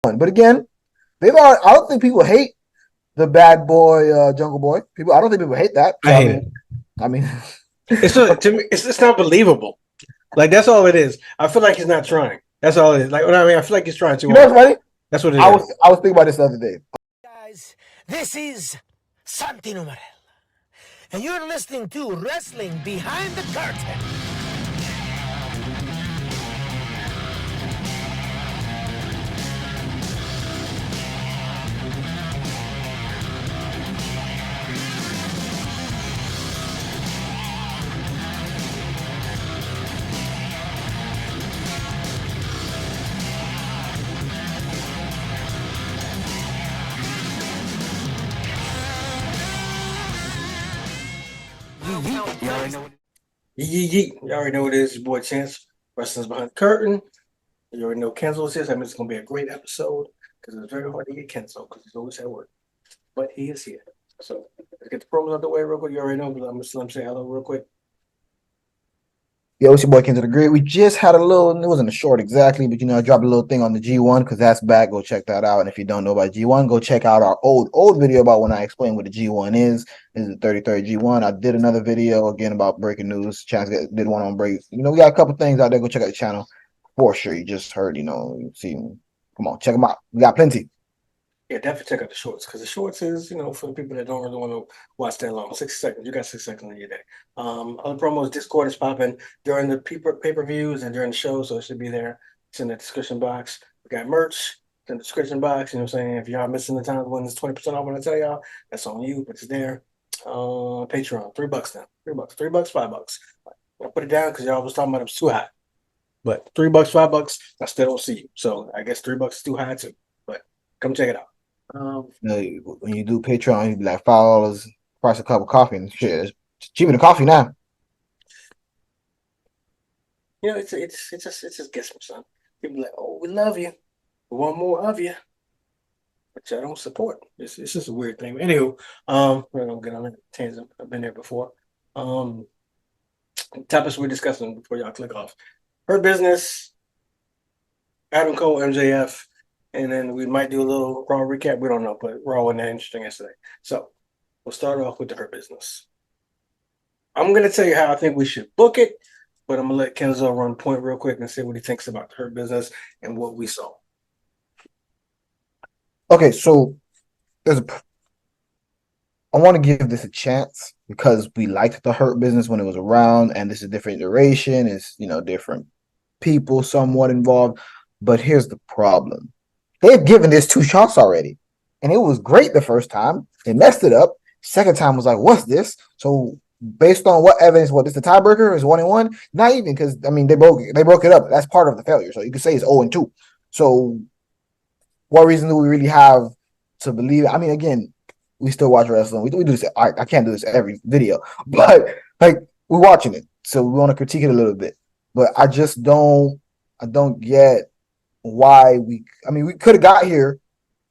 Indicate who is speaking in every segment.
Speaker 1: But again, they've already, I don't think people hate the bad boy, Jungle Boy. I don't think people hate that.
Speaker 2: I
Speaker 1: So
Speaker 2: hate it.
Speaker 1: I mean,
Speaker 2: It's not, to me. It's not believable. Like that's all it is. I feel like he's not trying. That's all it is. Like, I mean, I feel like he's trying too
Speaker 1: you know
Speaker 2: hard.
Speaker 1: what's funny?
Speaker 2: That's what it
Speaker 1: I
Speaker 2: is.
Speaker 1: was I was thinking about this the other day.
Speaker 3: Guys, this is Santino Morel, and you're listening to Wrestling Behind the Curtain.
Speaker 2: You already know. You already know what it is. Your boy Chance. Wrestling's Behind the Curtain. You already know Kenzo is here. That means it's gonna be a great episode because it's very hard to get Kenzo because he's always at work. But he is here. So let's get the promos out the way real quick. You already know, but I'm just let him say hello real quick.
Speaker 1: Yeah, it's your boy Ken to the Grid. We just had a little, it wasn't a short exactly, but I dropped a little thing on the G1 because that's back. Go check that out. And if you don't know about G1, go check out our old video about when I explained what the G1 is. This is the 33rd G1. I did another video again about breaking news. Chance did one on break. We got a couple things out there. Go check out the channel for sure. You just heard, see, come on, check them out. We got plenty.
Speaker 2: Yeah, definitely check out the shorts because the shorts is, for the people that don't really want to watch that long. 60 seconds. You got 6 seconds in your day. Other promos, Discord is popping during the pay-per-views and during the show, so it should be there. It's in the description box. We got merch. It's in the description box. You know what I'm saying? If y'all missing the time when it's 20% off when I tell y'all, that's on you, but it's there. Patreon, $3 now. $3. $3, $5. I put it down because y'all was talking about it was too high. But $3, $5, I still don't see you. So I guess $3 is too high too. But come check it out.
Speaker 1: When you do Patreon, you be like $5 price a cup of coffee and shit. It's cheaper than coffee now.
Speaker 2: It's just guessing, son. People be like, oh, we love you. We want more of you. But y'all don't support. It's just a weird thing. Anywho, we're gonna get on a tangent. I've been there before. Um, Topics we're discussing before y'all click off. Her business, Adam Cole, MJF, and then we might do a little Raw recap. We don't know, but Raw wasn't that interesting yesterday. So we'll start off with the Her Business. I'm gonna tell you how I think we should book it, but I'm gonna let Kenzo run point real quick and see what he thinks about Her Business and what we saw.
Speaker 1: Okay, so I want to give this a chance because we liked the Hurt Business when it was around, and this is a different iteration. It's different people somewhat involved. But here's the problem: they've given this two shots already, and it was great the first time. They messed it up. Second time was like, what's this? So based on what evidence, what is the tiebreaker is 1-1? Not even because they broke it up. That's part of the failure. So you could say it's 0-2. So what reason do we really have to believe? I mean, again, we still watch wrestling. We do this. I can't do this every video, but like we're watching it, so we want to critique it a little bit. But I just don't. I don't get why we. I mean, we could have got here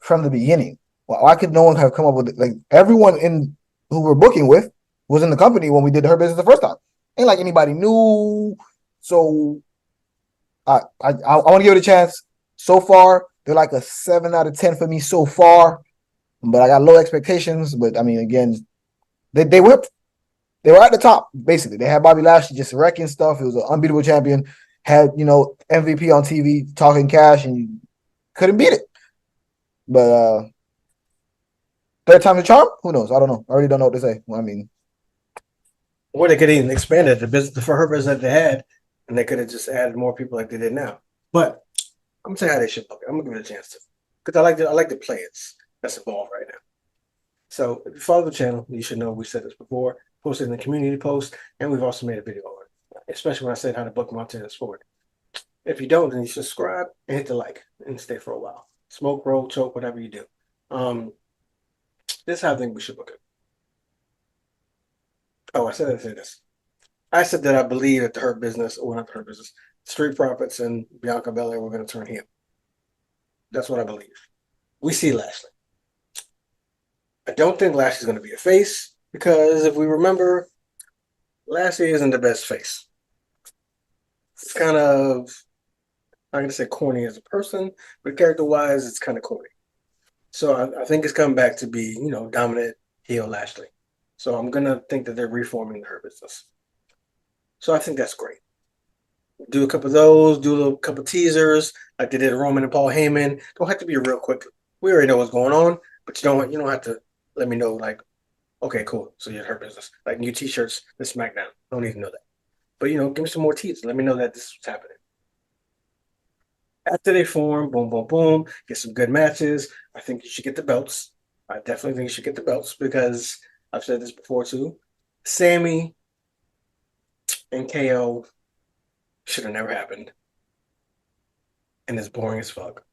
Speaker 1: from the beginning. Why could no one have come up with it? Like everyone in who we're booking with was in the company when we did Her Business the first time. Ain't like anybody new. So I want to give it a chance. So far, they're like a 7 out of 10 for me so far. But I got low expectations. But I mean, again, they were at the top basically. They had Bobby Lashley just wrecking stuff. It was an unbeatable champion. Had MVP on TV talking cash, and you couldn't beat it. But third time's a charm. Who knows? I don't know. I really don't know what to say. I mean,
Speaker 2: Or they could even expand it the business for Her Business that they had, and they could have just added more people like they did now. But I'm gonna tell you how they should book it. I'm gonna give it a chance to, because I like the players that's involved right now. So if you follow the channel, you should know we said this before. Posted in the community post, and we've also made a video on it, especially when I said how to book Montana Sport. If you don't, then you subscribe and hit the like and stay for a while. Smoke, roll, choke, whatever you do. This is how I think we should book it. Oh, I said this. I said that I believe that the Hurt Business, or not the Hurt Business, Street Profits and Bianca Belair were going to turn heel. That's what I believe. We see Lashley. I don't think Lashley's going to be a face because if we remember, Lashley isn't the best face. It's kind of not gonna say corny as a person, but character-wise, it's kind of corny. So I think it's coming back to be, dominant heel Lashley. So I'm gonna think that they're reforming her business. So I think that's great. Do a couple of those, do a couple of teasers like they did Roman and Paul Heyman. Don't have to be real quick. We already know what's going on, but you don't have to let me know like, okay, cool. So you're her business. Like new t-shirts, the SmackDown. Don't need to know that. But give me some more teasers. Let me know that this is what's happening. After they form, boom, boom, boom, get some good matches. I think you should get the belts. I definitely think you should get the belts because I've said this before too. Sammy and KO should have never happened. And it's boring as fuck.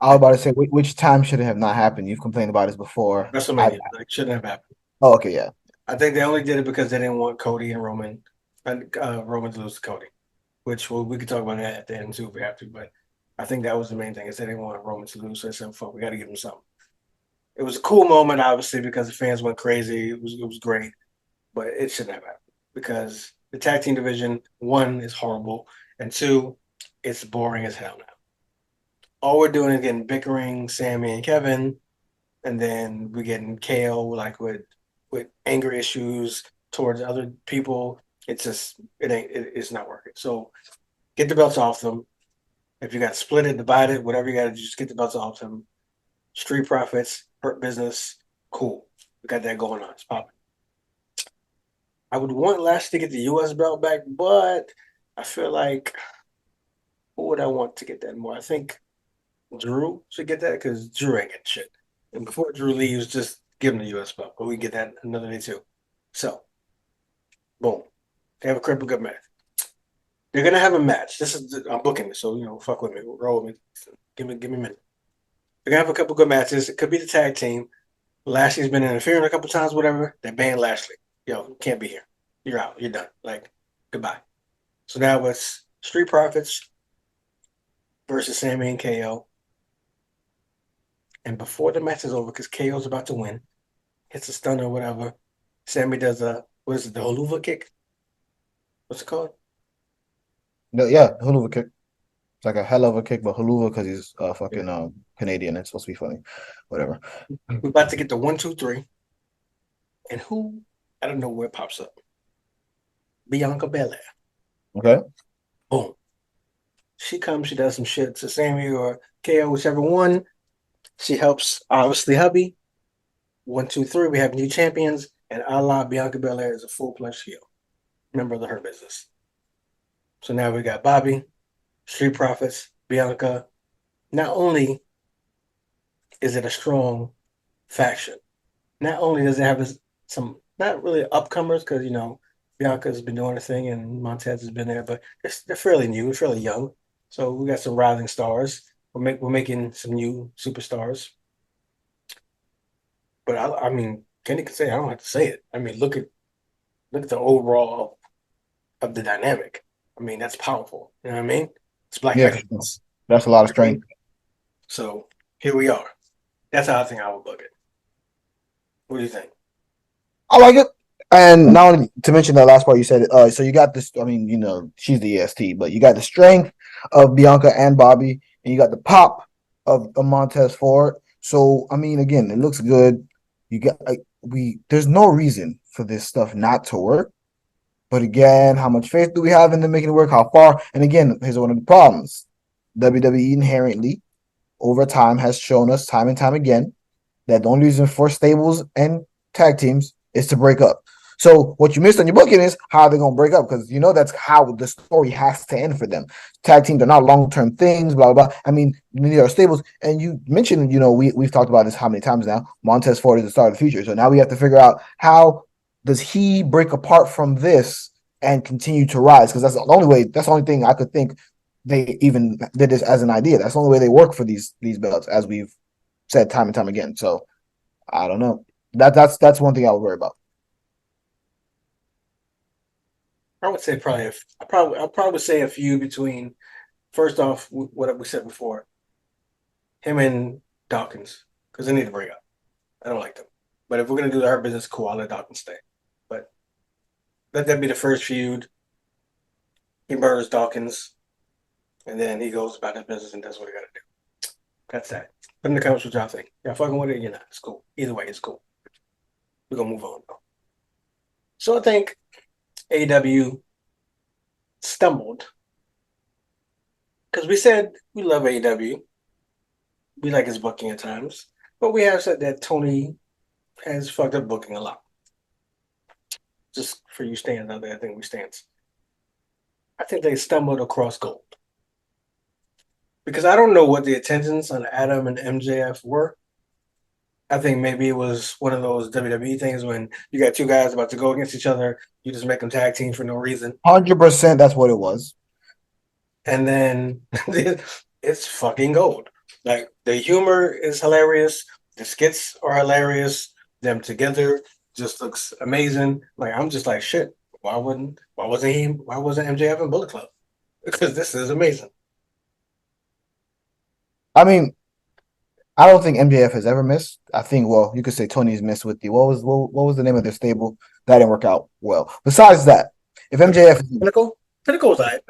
Speaker 1: I was about to say, which time should it have not happened? You've complained about this before.
Speaker 2: WrestleMania, shouldn't have happened.
Speaker 1: Oh, okay, yeah.
Speaker 2: I think they only did it because they didn't want Cody and Roman, and Roman to lose to Cody, which we could talk about that at the end too if we have to. But I think that was the main thing is they didn't want Roman to lose. So they said, "Fuck, we got to give him something." It was a cool moment, obviously, because the fans went crazy. It was great, but it shouldn't have happened because the tag team division, one, is horrible, and two, it's boring as hell now. All we're doing is getting bickering, Sammy and Kevin, and then we're getting KO like with anger issues towards other people. It's just it's not working. So get the belts off them. If you got to split it, divide it, whatever you got to do, just get the belts off them. Street Profits, Hurt Business, cool. We got that going on. It's popping. I would want Lashley to get the U.S. belt back, but I feel like who would I want to get that more? I think Drew should get that because Drew ain't getting shit. And before Drew leaves, just give him the U.S. belt, but we get that another day too. So, boom, they have a cripple good match. They're gonna have a match. I'm booking this, so fuck with me, roll with me. Give me a minute. They're gonna have a couple good matches. It could be the tag team. Lashley's been interfering a couple times, whatever. They banned Lashley. Yo, you can't be here. You're out. You're done. Like, goodbye. So now it's Street Profits versus Sammy and KO. And before the match is over, because KO's about to win, hits a stunner or whatever. Sammy does what is it, the Holuva kick? What's it called?
Speaker 1: No, yeah, Huluva kick. It's like a hell of a kick, but Huluva because he's fucking
Speaker 2: Yeah.
Speaker 1: Canadian. It's supposed to be funny. Whatever.
Speaker 2: We're about to get the 1, 2, 3. And who out of nowhere pops up? Bianca Belair.
Speaker 1: Okay.
Speaker 2: Boom. She comes, she does some shit to Sammy or KO, whichever one. She helps, obviously, hubby. 1, 2, 3. We have new champions, and a la Bianca Belair is a full-fledged heel, member of the Hurt Business. So now we got Bobby, Street Profits, Bianca. Not only is it a strong faction, not only does it have some not really upcomers because Bianca's been doing her thing and Montez has been there, but they're fairly new, fairly young. So we got some rising stars. We're making some new superstars. But I mean, Kenny can say I don't have to say it. I mean, look at the overall of the dynamic. I mean, that's powerful. You know what I mean? It's Black
Speaker 1: Yeah, for sure.
Speaker 2: Excellence.
Speaker 1: That's a lot of strength.
Speaker 2: So here we are. That's how I think I would book it. What do you think?
Speaker 1: I like it. And not only to mention that last part you said, so you got this. I mean, she's the EST, but you got the strength of Bianca and Bobby, and you got the pop of Montez Ford. So I mean, again, it looks good. You got there's no reason for this stuff not to work. But again, how much faith do we have in them making it work? How far? And again, here's one of the problems. WWE inherently over time has shown us time and time again that the only reason for stables and tag teams is to break up. So what you missed on your booking is how they're gonna break up because that's how the story has to end for them. Tag teams are not long-term things, blah blah blah. I mean, these are stables, and you mentioned, we've talked about this how many times now. Montez Ford is the star of the future, so now we have to figure out how does he break apart from this and continue to rise? Because that's the only way. That's the only thing I could think they even did this as an idea. That's the only way they work for these belts, as we've said time and time again. So I don't know. That's one thing I would worry about.
Speaker 2: I would say I'll probably say a few between. First off, what we said before, him and Dawkins, because they need to break up. I don't like them. But if we're gonna do the Hurt Business, cool, I'll let Dawkins stay. But let that be the first feud. He murders Dawkins, and then he goes about his business and does what he got to do. That's that. Put in the comments what y'all think. Y'all fucking with it? You're not. It's cool. Either way, it's cool. We're gonna move on though. So I think AEW stumbled because we said we love AEW. We like his booking at times, but we have said that Tony has fucked up booking a lot. Just for you stands out there, I think we stands. I think they stumbled across gold. Because I don't know what the intentions on Adam and MJF were. I think maybe it was one of those WWE things when you got two guys about to go against each other, you just make them tag teams for no reason.
Speaker 1: 100%, that's what it was.
Speaker 2: And then it's fucking gold. Like the humor is hilarious, the skits are hilarious, them together just looks amazing. Like I'm just like shit. Why wasn't MJF in Bullet Club? Because this is amazing.
Speaker 1: I mean, I don't think MJF has ever missed. I think, well, you could say Tony's missed with the what was the name of their stable? That didn't work out well. Besides that, if MJF
Speaker 2: Pinnacle was alright.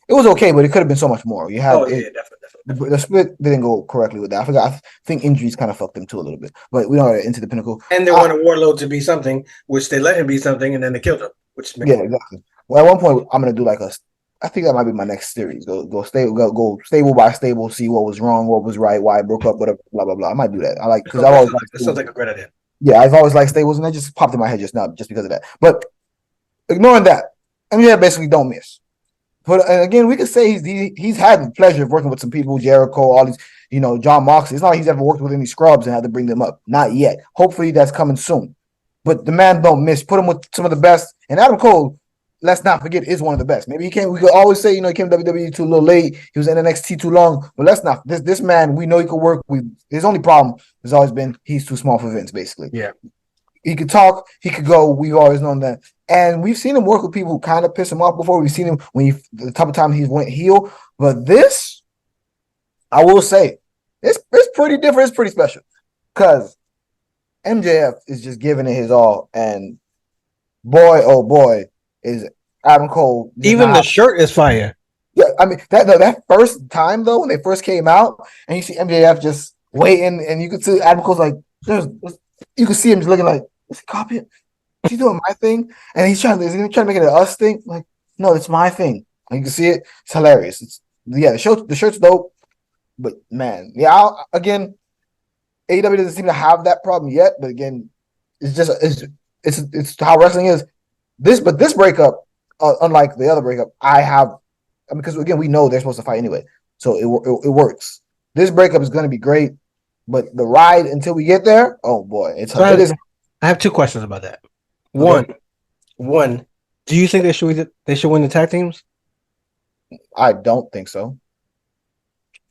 Speaker 1: It was okay, but it could have been so much more. You had
Speaker 2: Definitely.
Speaker 1: The split didn't go correctly with that. I forgot. I think injuries kind of fucked them too a little bit. But we don't get into the Pinnacle.
Speaker 2: And they wanted Warlord to be something, which they let him be something, and then they killed him. Which
Speaker 1: yeah, exactly. Well, at one point, I'm gonna do like I think that might be my next series. Go stable by stable, see what was wrong, what was right, why it broke up, whatever, blah blah blah. I might do that. I like because I've always
Speaker 2: it sounds like a great idea.
Speaker 1: Yeah, I've always liked stables, and that just popped in my head just now, just because of that. But ignoring that, MJF basically don't miss. But again, we could say he's had the pleasure of working with some people, Jericho, all these, John Moxley. It's not like he's ever worked with any scrubs and had to bring them up. Not yet. Hopefully that's coming soon. But the man don't miss. Put him with some of the best. And Adam Cole, let's not forget, is one of the best. Maybe we could always say, he came to WWE too a little late. He was in NXT too long. But let's not. This man, we know he could work. His only problem has always been he's too small for Vince, basically.
Speaker 2: Yeah.
Speaker 1: He could talk. He could go. We've always known that. And we've seen him work with people who kind of piss him off before. We've seen him the type of time he went heel. But this, I will say, it's pretty different. It's pretty special. Because MJF is just giving it his all. And boy, oh boy, is Adam Cole.
Speaker 2: Even the shirt is fire.
Speaker 1: Yeah, I mean, that first time, though, when they first came out, and you see MJF just waiting, and you could see Adam Cole's like, you could see him just looking like, is he copying? Is he doing my thing? And he's trying to make it an us thing. Like, no, it's my thing. And you can see it. It's hilarious. The shirt's dope. But man, yeah, again, AEW doesn't seem to have that problem yet. But again, it's how wrestling is. This breakup, unlike the other breakup, because again, we know they're supposed to fight anyway, so it works. This breakup is going to be great. But the ride until we get there, oh boy, it is.
Speaker 2: I have two questions about that. One, do you think they should win the tag teams?
Speaker 1: I don't think so.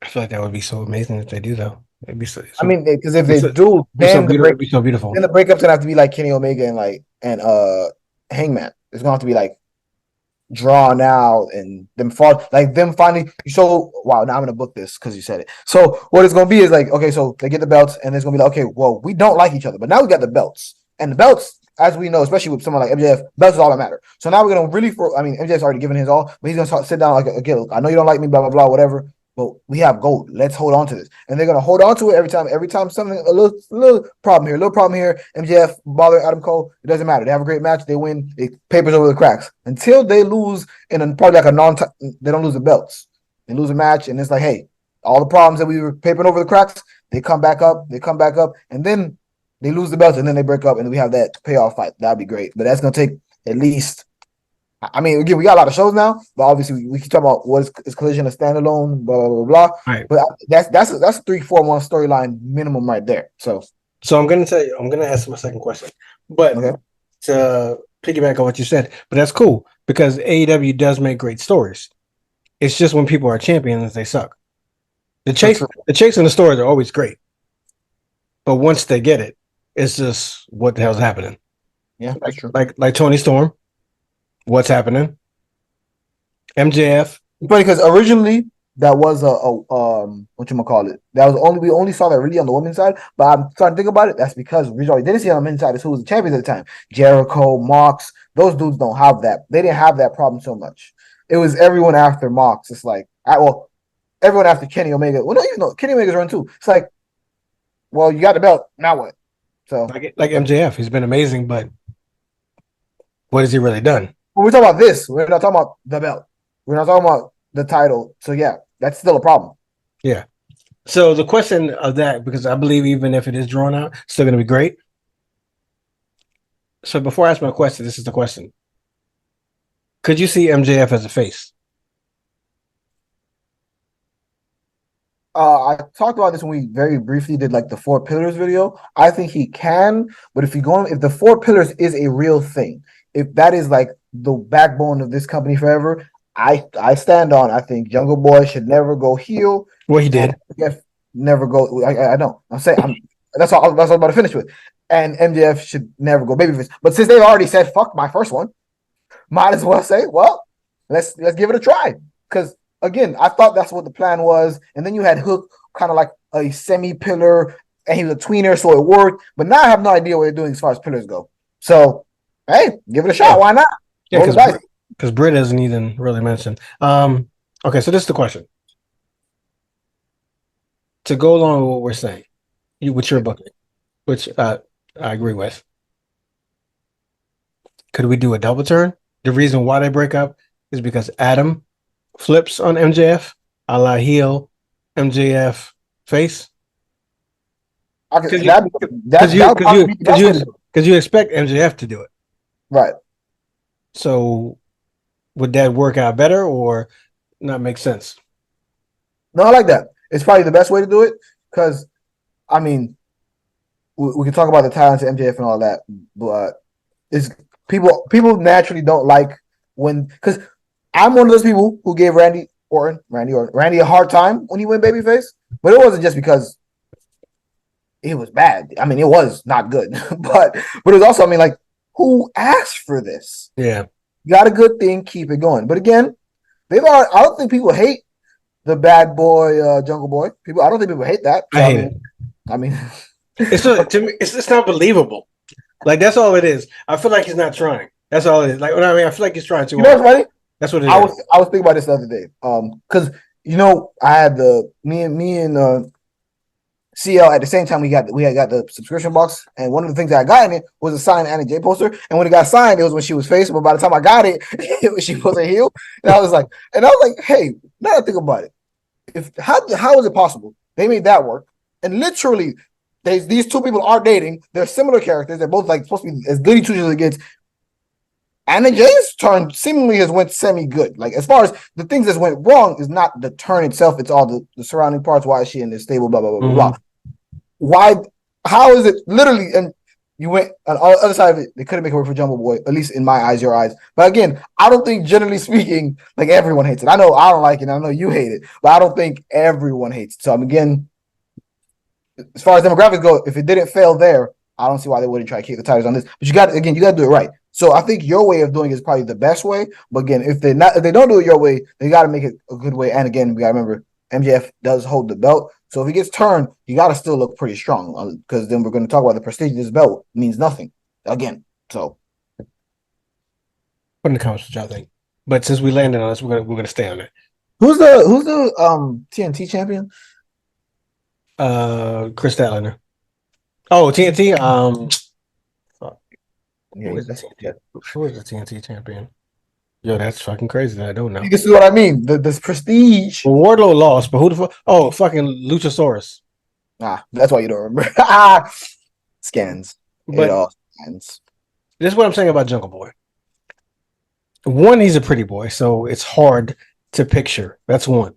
Speaker 2: I feel like that would be so amazing if they do, though. It'd be so.
Speaker 1: I mean, because if they do, then
Speaker 2: it'd be so beautiful.
Speaker 1: Then the breakup's gonna have to be like Kenny Omega and Hangman. It's gonna have to be like drawn out and them finally. So wow, now I'm gonna book this because you said it. So what it's gonna be is like, okay, so they get the belts and it's gonna be like, okay, well, we don't like each other, but now we got the belts, and the belts, as we know, especially with someone like MJF, belts is all that matter. So now we're gonna really, MJF's already given his all, but he's gonna sit down like, okay, look, I know you don't like me, blah blah blah, whatever. But we have gold. Let's hold on to this. And they're gonna hold on to it every time something a little problem here. MJF bother Adam Cole. It doesn't matter. They have a great match. They win. It papers over the cracks until they lose probably like they don't lose the belts. They lose a match, and it's like, hey, all the problems that we were papering over the cracks, they come back up, and then they lose the belts, and then they break up, and we have that payoff fight. That'd be great. But that's gonna take at least. I mean, again, we got a lot of shows now, but obviously we keep talking about what is Collision a standalone, blah blah blah.
Speaker 2: Right.
Speaker 1: But that's a 3-4 month storyline minimum right there. So
Speaker 2: I'm gonna ask my second question, but to piggyback on what you said, but that's cool because AEW does make great stories. It's just when people are champions, they suck. The chase and the stories are always great, but once they get it, it's just what the hell's happening.
Speaker 1: Yeah, that's true.
Speaker 2: Like Tony Storm. What's happening? MJF.
Speaker 1: Funny because originally that was whatchamacallit. That was we only saw that really on the women's side, but I'm starting to think about it. That's because we already didn't see it on the men's side. Is who was the champions at the time? Jericho, Mox. Those dudes don't have that. They didn't have that problem so much. It was everyone after Mox. It's like, everyone after Kenny Omega. Well, no, even though Kenny Omega's run too. It's like, well, you got the belt. Now what? So
Speaker 2: Like MJF, he's been amazing, but what has he really done?
Speaker 1: when we talk about this, we're not talking about the belt. We're not talking about the title. So yeah, that's still a problem.
Speaker 2: Yeah. So the question of that, because I believe even if it is drawn out, it's still going to be great. So before I ask my question, this is the question: could you see MJF as a face?
Speaker 1: I talked about this when we very briefly did like the four pillars video. I think he can, but if if the four pillars is a real thing, if that is like the backbone of this company forever, I stand on. I think Jungle Boy should never go heel.
Speaker 2: Well, he did.
Speaker 1: MJF never go. I know. I'm saying that's all. That's what I'm about to finish with. And MJF should never go babyface. But since they've already said fuck my first one, might as well say, well, let's give it a try. Because again, I thought that's what the plan was, and then you had Hook kind of like a semi pillar, and he was a tweener, so it worked. But now I have no idea what they're doing as far as pillars go. So hey, give it a shot.
Speaker 2: Yeah.
Speaker 1: Why not?
Speaker 2: Yeah, because Britt isn't even really mentioned. Okay, so this is the question. To go along with what we're saying, with your book, which I agree with, could we do a double turn? The reason why they break up is because Adam flips on MJF, a la heel, MJF face. Because you expect MJF to do it,
Speaker 1: right?
Speaker 2: So would that work out better or not make sense?
Speaker 1: No, I like that. It's probably the best way to do it because, I mean, we can talk about the talents of MJF and all that, but it's people naturally don't like when, because I'm one of those people who gave Randy a hard time when he went babyface, but it wasn't just because it was bad. I mean, it was not good, but it was also, I mean, like, who asked for this?
Speaker 2: Yeah,
Speaker 1: you got a good thing, keep it going. But again, I don't think people hate the bad boy, Jungle Boy. I don't think people hate that. So,
Speaker 2: I hate it.
Speaker 1: I mean,
Speaker 2: it's not, to me, it's not believable. Like, that's all it is. I feel like he's not trying. That's all it is. Like, I mean, I feel like he's trying too hard.
Speaker 1: You know what's funny?
Speaker 2: That's what it
Speaker 1: is. I was thinking about this the other day. Because I had me and CL at the same time we had got the subscription box, and one of the things that I got in it was a signed Anna J poster. And when it got signed, it was when she was face, but by the time I got it, she was a heel. And I was like, hey, now that I think about it, how is it possible they made that work? And literally, these two people are dating. They're similar characters. They're both like supposed to be as goody two shoes as it gets. Anna Jay's turn seemingly has went semi-good. Like, as far as the things that went wrong is not the turn itself, it's all the surrounding parts. Why is she in this stable, blah, blah, blah, blah, blah. Why, how is it literally, and you went on the other side of it, they couldn't make it work for Jungle Boy, at least in my eyes, your eyes. But again, I don't think, generally speaking, like, everyone hates it. I know I don't like it, and I know you hate it, but I don't think everyone hates it. So, again, as far as demographics go, if it didn't fail there, I don't see why they wouldn't try to keep the titles on this. But you got to do it right. So I think your way of doing it is probably the best way. But again, if they don't do it your way, they got to make it a good way. And again, we got to remember MJF does hold the belt. So if he gets turned, you got to still look pretty strong, because then we're going to talk about the prestige of this belt means nothing again. So
Speaker 2: put in the comments what y'all think. But since we landed on this, we're gonna stay on it.
Speaker 1: Who's the TNT champion?
Speaker 2: Chris Statlander. Oh, TNT.
Speaker 1: Yeah,
Speaker 2: who is the TNT champion? Yo, that's fucking crazy that I don't know.
Speaker 1: This is what I mean. This prestige.
Speaker 2: Well, Wardlow lost, but who the fuck? Oh, fucking Luchasaurus.
Speaker 1: That's why you don't remember. Scans.
Speaker 2: But
Speaker 1: it all scans.
Speaker 2: This is what I'm saying about Jungle Boy. One, he's a pretty boy, so it's hard to picture. That's one.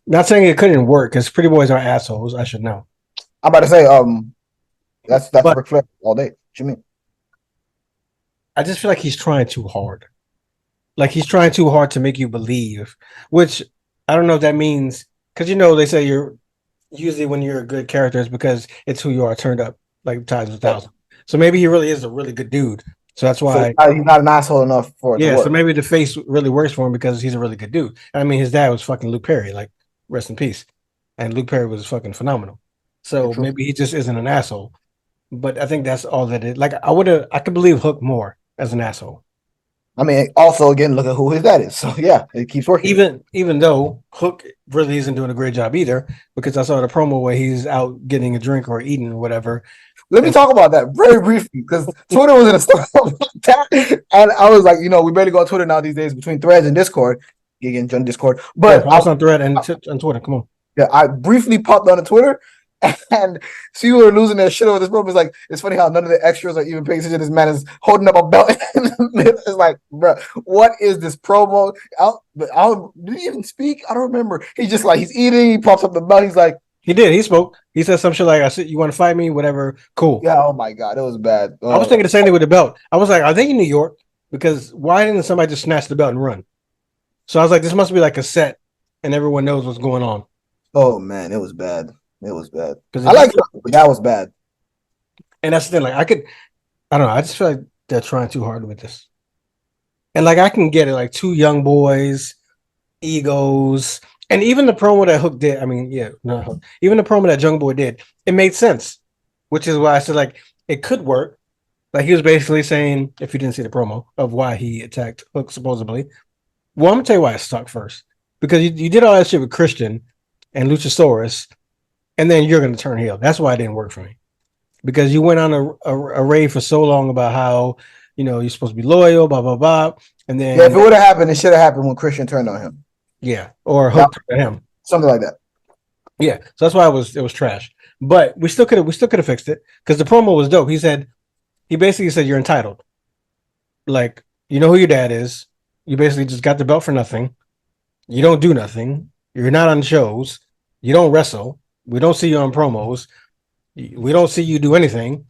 Speaker 2: Not saying it couldn't work, because pretty boys are assholes. I should know.
Speaker 1: I'm about to say, that's Ric Flair all day. What you mean?
Speaker 2: I just feel like he's trying too hard. Like, he's trying too hard to make you believe, which I don't know if that means, because they say you're usually, when you're a good character, it's because it's who you are turned up like times 1,000. So maybe he really is a really good dude. So that's why
Speaker 1: he's not an asshole enough for it.
Speaker 2: Yeah, to work. So maybe the face really works for him because he's a really good dude. I mean, his dad was fucking Luke Perry, like, rest in peace. And Luke Perry was fucking phenomenal. So maybe he just isn't an asshole. But I think that's all that it. Like, I could believe Hook more as an asshole.
Speaker 1: I mean, also again, look at who his dad is. So yeah, it keeps working.
Speaker 2: Even though Hook really isn't doing a great job either, because I saw the promo where he's out getting a drink or eating or whatever.
Speaker 1: Let me
Speaker 2: And
Speaker 1: talk about that very briefly because Twitter was in a storm about that, and I was like, we barely go on Twitter now these days between Threads and Discord. Again, join Discord,
Speaker 2: yeah,
Speaker 1: but
Speaker 2: follow us on Thread and on Twitter. Come on.
Speaker 1: yeah, I briefly popped onto Twitter, and people are losing their shit over this. It's like it's funny how none of the extras are even paying attention. This man is holding up a belt. It's like, bro, what is this promo? Did he even speak? I don't remember. He's just like he's eating. He pops up the belt. He's like,
Speaker 2: He did. He spoke. He said some shit like, "I said you want to fight me, whatever." Cool.
Speaker 1: yeah. Oh my god, it was bad.
Speaker 2: I was thinking the same thing with the belt. I was like, "Are they in New York? Because why didn't somebody just snatch the belt and run?" So I was like, "This must be like a set, and everyone knows what's going on."
Speaker 1: Oh man, it was bad. It was bad.
Speaker 2: Because
Speaker 1: I like it, but that was bad.
Speaker 2: and that's the thing. Like I don't know. I just feel like they're trying too hard with this. And like I can get it, like two young boys, egos, and even the promo that Hook did. I mean, yeah, not Hook. Even the promo that Jungle Boy did, it made sense. Which is why I said like it could work. Like he was basically saying, if you didn't see the promo of why he attacked Hook supposedly. Well, I'm gonna tell you why it sucked first. Because you did all that shit with Christian and Luchasaurus, and then you're gonna turn heel. That's why it didn't work for me. Because you went on a rave for so long about how you're supposed to be loyal, blah blah blah, and then
Speaker 1: Yeah, if it would have happened, it should have happened when Christian turned on him.
Speaker 2: yeah, or Hook turned on him,
Speaker 1: Something like that.
Speaker 2: yeah. So that's why it was trash. But we still could have fixed it because the promo was dope. He basically said you're entitled, like you know who your dad is. You basically just got the belt for nothing. You don't do nothing. You're not on shows. You don't wrestle. We don't see you on promos. We don't see you do anything,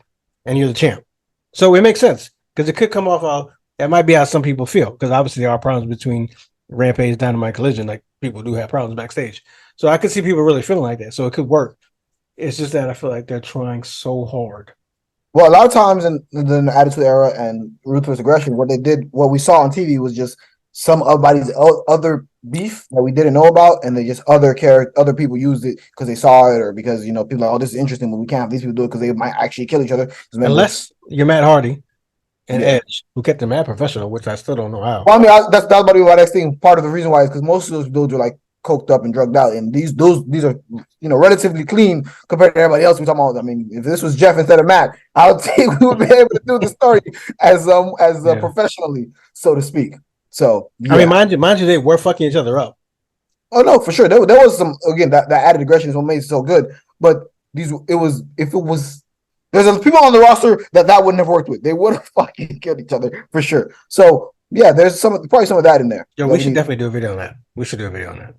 Speaker 2: and you're the champ. So it makes sense because it could come off. That might be how some people feel because obviously there are problems between Rampage, Dynamite, Collision. Like people do have problems backstage, so I could see people really feeling like that. So it could work. It's just that I feel like they're trying so hard.
Speaker 1: Well, a lot of times in the Attitude Era and Ruthless Aggression, what we saw on TV was just some other beef that we didn't know about, and they just other people used it because they saw it or because people are like, oh, this is interesting, but we can't have these people do it because they might actually kill each other.
Speaker 2: Unless you're Matt Hardy and Edge, who kept them mad professional, which I still don't know how.
Speaker 1: Well, I mean, that's about to be my next thing. Part of the reason why is because most of those dudes are like coked up and drugged out, and these are relatively clean compared to everybody else we talking about. I mean, if this was Jeff instead of Matt, I would think we would be able to do the story as professionally, so to speak. So yeah.
Speaker 2: I mean, mind you, they were fucking each other up.
Speaker 1: Oh no, for sure. There was some again that added aggression is what made it so good. But there's people on the roster that wouldn't have worked with. They would have fucking killed each other for sure. So yeah, there's probably some of that in there.
Speaker 2: Yeah, we should definitely do a video on that. We should do a video on that.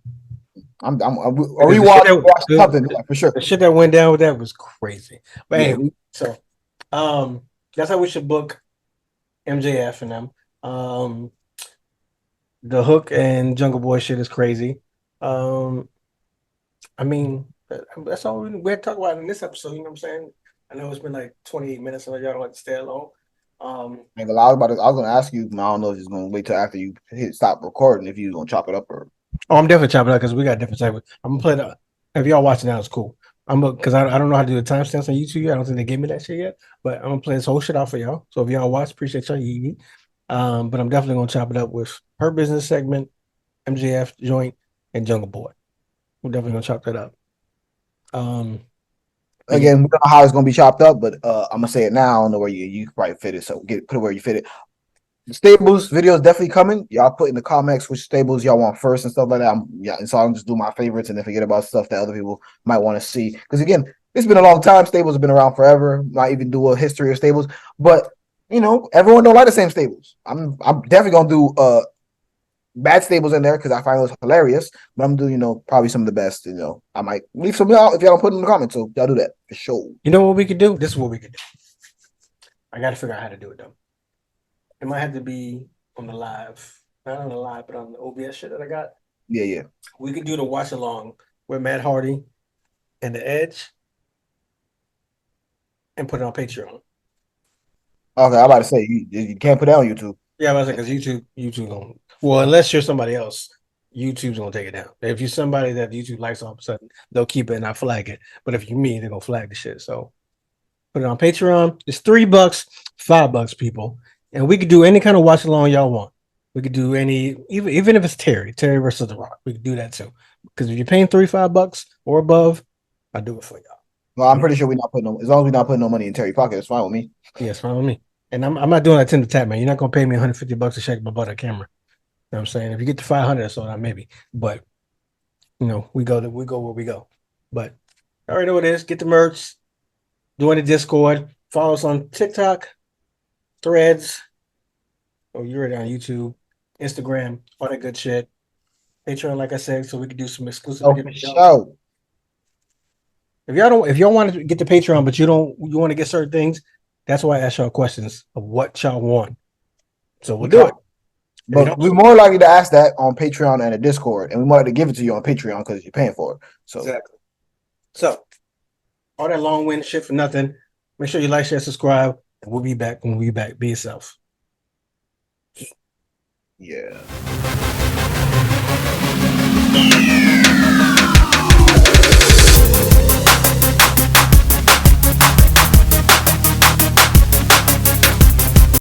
Speaker 1: Rewatch something for sure.
Speaker 2: The shit that went down with that was crazy. But anyway, so that's how we should book MJF and them. The Hook and Jungle Boy shit is crazy. I mean, that's all we had to talk about in this episode. You know what I'm saying? I know it's been like 28 minutes, so y'all don't like to stay long.
Speaker 1: I was going to ask you. I don't know if you're going to wait till after you stop recording if you're going to chop it up or.
Speaker 2: Oh, I'm definitely chopping it up because we got different type. I'm gonna play the. If y'all watching now, it's cool. Because I don't know how to do the timestamps on YouTube yet. I don't think they gave me that shit yet. But I'm gonna play this whole shit out for y'all. So if y'all watch, appreciate y'all. But I'm definitely gonna chop it up with Her Business segment, MJF joint, and Jungle Boy. We're definitely gonna chop that up.
Speaker 1: Again, we don't know how it's gonna be chopped up, but I'm gonna say it now. I don't know where you can probably fit it. So put it where you fit it. The stables video is definitely coming. Y'all put in the comments which stables y'all want first and stuff like that. And so I'm just do my favorites and then forget about stuff that other people might want to see. Because again, it's been a long time. Stables have been around forever. Might even do a history of stables, but everyone don't like the same stables. I'm definitely gonna do bad stables in there because I find those hilarious. But I'm doing probably some of the best. I might leave some out if y'all don't put in the comments. So y'all do that for sure.
Speaker 2: You know what we could do? This is what we could do. I got to figure out how to do it though. It might have to be on the live, not on the live, but on the OBS shit that I got.
Speaker 1: Yeah.
Speaker 2: We could do the watch along with Matt Hardy and the Edge, and put it on Patreon.
Speaker 1: Okay, I'm about to say you can't put that on YouTube.
Speaker 2: Yeah, I was like, because YouTube gonna. Well, unless you're somebody else, YouTube's gonna take it down. If you're somebody that YouTube likes, all of a sudden they'll keep it and not flag it. But if you're me, they're gonna flag the shit. So put it on Patreon. It's $3, $5, people. And we could do any kind of watch along y'all want. We could do even if it's Terry versus The Rock. We could do that too. Because if you're paying $35 or above, I do it for y'all.
Speaker 1: Well, I'm pretty sure we're not putting as long as we're not putting no money in Terry pocket, it's fine with me.
Speaker 2: Yes, fine with me. And I'm not doing that 10 to tap, man. You're not gonna pay me $150 to shake my butt at camera. You know what I'm saying? If you get to 500, so not maybe. But we go where we go. But I already know what it is. Get the merch, join the Discord, follow us on TikTok, Threads. Oh, you're already on YouTube, Instagram, all that good shit. Patreon, like I said, so we can do some exclusive
Speaker 1: Oh,
Speaker 2: videos.
Speaker 1: for sure.
Speaker 2: If y'all want to get the Patreon, but you want to get certain things, that's why I ask y'all questions of what y'all want. So we'll do it.
Speaker 1: But we're more likely to ask that on Patreon and a Discord, and we might to give it to you on Patreon because you're paying for it. So
Speaker 2: exactly. So all that long-winded shit for nothing. Make sure you like, share, subscribe, and we'll be back when we back. Be yourself.
Speaker 1: yeah.